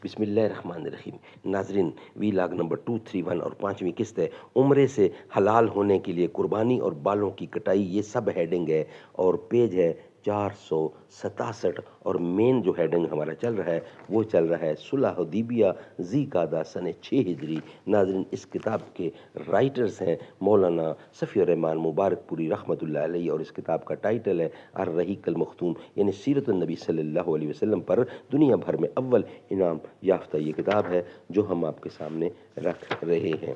بسم اللہ الرحمن الرحیم۔ ناظرین، ویلاگ نمبر 231 اور 5ویں قسط ہے، عمرے سے حلال ہونے کے لیے قربانی اور بالوں کی کٹائی، یہ سب ہیڈنگ ہے اور پیج ہے 467 اور مین جو ہیڈنگ ہمارا چل رہا ہے وہ چل رہا ہے صلح حدیبیہ ذی قعدہ سن 6 ہجری۔ ناظرین، اس کتاب کے رائٹرز ہیں مولانا صفی الرحمان مبارک پوری رحمۃ اللہ علیہ، اور اس کتاب کا ٹائٹل ہے الرحیق المختوم، یعنی سیرت النبی صلی اللہ علیہ وسلم پر دنیا بھر میں اول انعام یافتہ یہ کتاب ہے جو ہم آپ کے سامنے رکھ رہے ہیں۔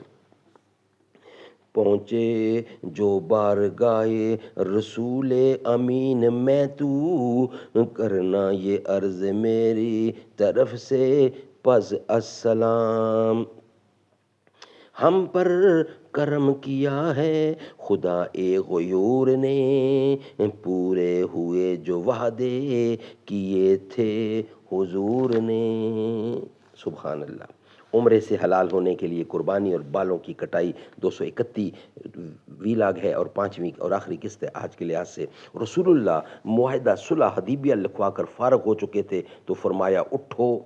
پہنچے جو بارگاہ رسول امین میں تو، کرنا یہ عرض میری طرف سے پس السلام۔ ہم پر کرم کیا ہے خدا غیور نے، پورے ہوئے جو وعدے کیے تھے حضور نے۔ سبحان اللہ۔ عمرے سے حلال ہونے کے لیے قربانی اور بالوں کی کٹائی 231 ویلاگ ہے اور 5ویں اور آخری قسط ہے آج کے لحاظ سے۔ رسول اللہ معاہدہ صلح حدیبیہ لکھوا کر فارغ ہو چکے تھے تو فرمایا اٹھو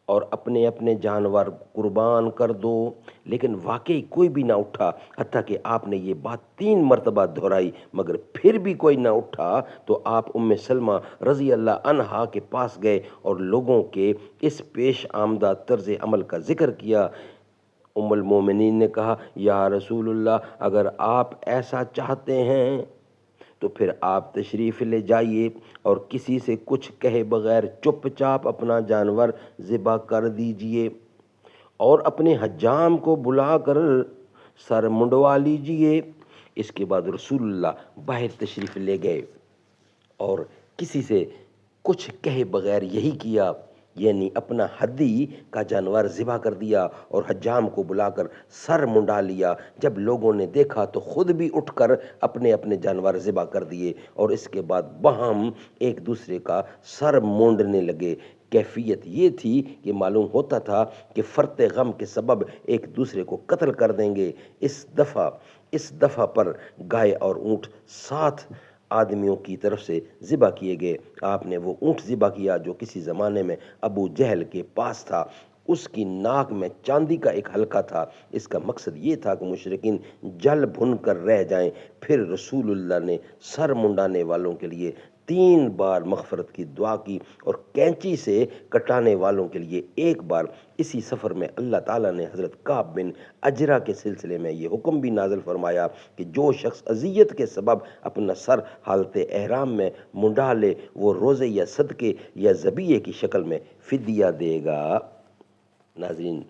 اور اپنے اپنے جانور قربان کر دو، لیکن واقعی کوئی بھی نہ اٹھا، حتیٰ کہ آپ نے یہ بات 3 مرتبہ دہرائی، مگر پھر بھی کوئی نہ اٹھا تو آپ ام سلمہ رضی اللہ عنہا کے پاس گئے اور لوگوں کے اس پیش آمدہ طرز عمل کا ذکر کیا۔ ام المومنین نے کہا، یا رسول اللہ، اگر آپ ایسا چاہتے ہیں تو پھر آپ تشریف لے جائیے اور کسی سے کچھ کہے بغیر چپ چاپ اپنا جانور ذبح کر دیجئے اور اپنے حجام کو بلا کر سر منڈوا لیجئے۔ اس کے بعد رسول اللہ باہر تشریف لے گئے اور کسی سے کچھ کہے بغیر یہی کیا، یعنی اپنا ہدی کا جانور ذبح کر دیا اور حجام کو بلا کر سر منڈا لیا۔ جب لوگوں نے دیکھا تو خود بھی اٹھ کر اپنے اپنے جانور ذبح کر دیے اور اس کے بعد باہم ایک دوسرے کا سر مونڈنے لگے۔ کیفیت یہ تھی کہ معلوم ہوتا تھا کہ فرط غم کے سبب ایک دوسرے کو قتل کر دیں گے۔ اس دفعہ پر گائے اور اونٹ 7 آدمیوں کی طرف سے ذبح کیے گئے۔ آپ نے وہ اونٹ ذبح کیا جو کسی زمانے میں ابو جہل کے پاس تھا، اس کی ناک میں چاندی کا ایک حلقہ تھا۔ اس کا مقصد یہ تھا کہ مشرکین جل بھن کر رہ جائیں۔ پھر رسول اللہ نے سر منڈانے والوں کے لیے 3 بار مغفرت کی دعا کی اور کینچی سے کٹانے والوں کے لیے 1 بار۔ اسی سفر میں اللہ تعالیٰ نے حضرت کعب بن اجرا کے سلسلے میں یہ حکم بھی نازل فرمایا کہ جو شخص اذیت کے سبب اپنا سر حالت احرام میں منڈا لے وہ روزے یا صدقے یا ذبیحے کی شکل میں فدیہ دے گا۔ ناظرین،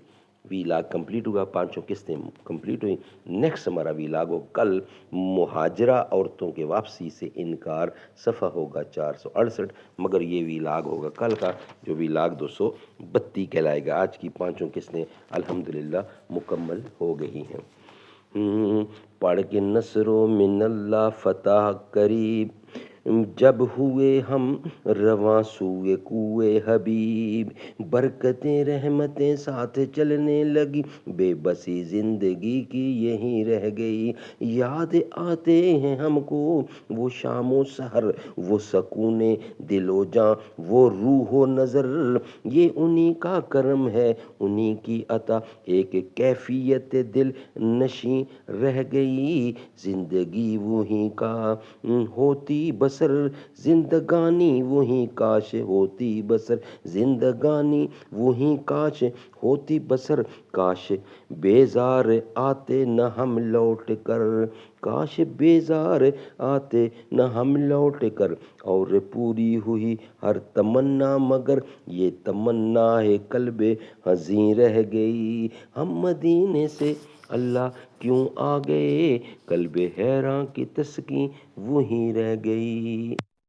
ویلاگ کمپلیٹ ہوا، 5 قسطیں کمپلیٹ ہوئی۔ نیکسٹ ہمارا ویلاگ ہو کل مہاجرہ عورتوں کے واپسی سے انکار، صفحہ ہوگا 468، مگر یہ ویلاگ ہوگا کل کا جو ویلاگ 232 کہلائے گا۔ آج کی 5 قسطیں الحمدللہ مکمل ہو گئی ہیں۔ پڑھ کے نصر و من اللہ فتح قریب، جب ہوئے ہم رواں سوئے کوئے حبیب، برکتیں رحمتیں ساتھ چلنے لگی، بے بسی زندگی کی یہیں رہ گئی۔ یاد آتے ہیں ہم کو وہ شام و سحر، وہ سکون دل و جاں، وہ روح و نظر، یہ انہی کا کرم ہے انہی کی عطا، ایک کیفیت دل نشیں رہ گئی، زندگی وہی کا ہوتی بسر، زندگانی وہی کاش ہوتی بسر، زندگانی وہی کاش ہوتی بسر، کاش بیزار آتے نہ ہم لوٹ کر، کاش بیزار آتے نہ ہم لوٹ کر، اور پوری ہوئی ہر تمنا مگر یہ تمنا ہے قلب حزیں رہ گئی، ہم مدینے سے اللہ کیوں آ گئے، قلب حیراں کی تسکین وہیں رہ گئی۔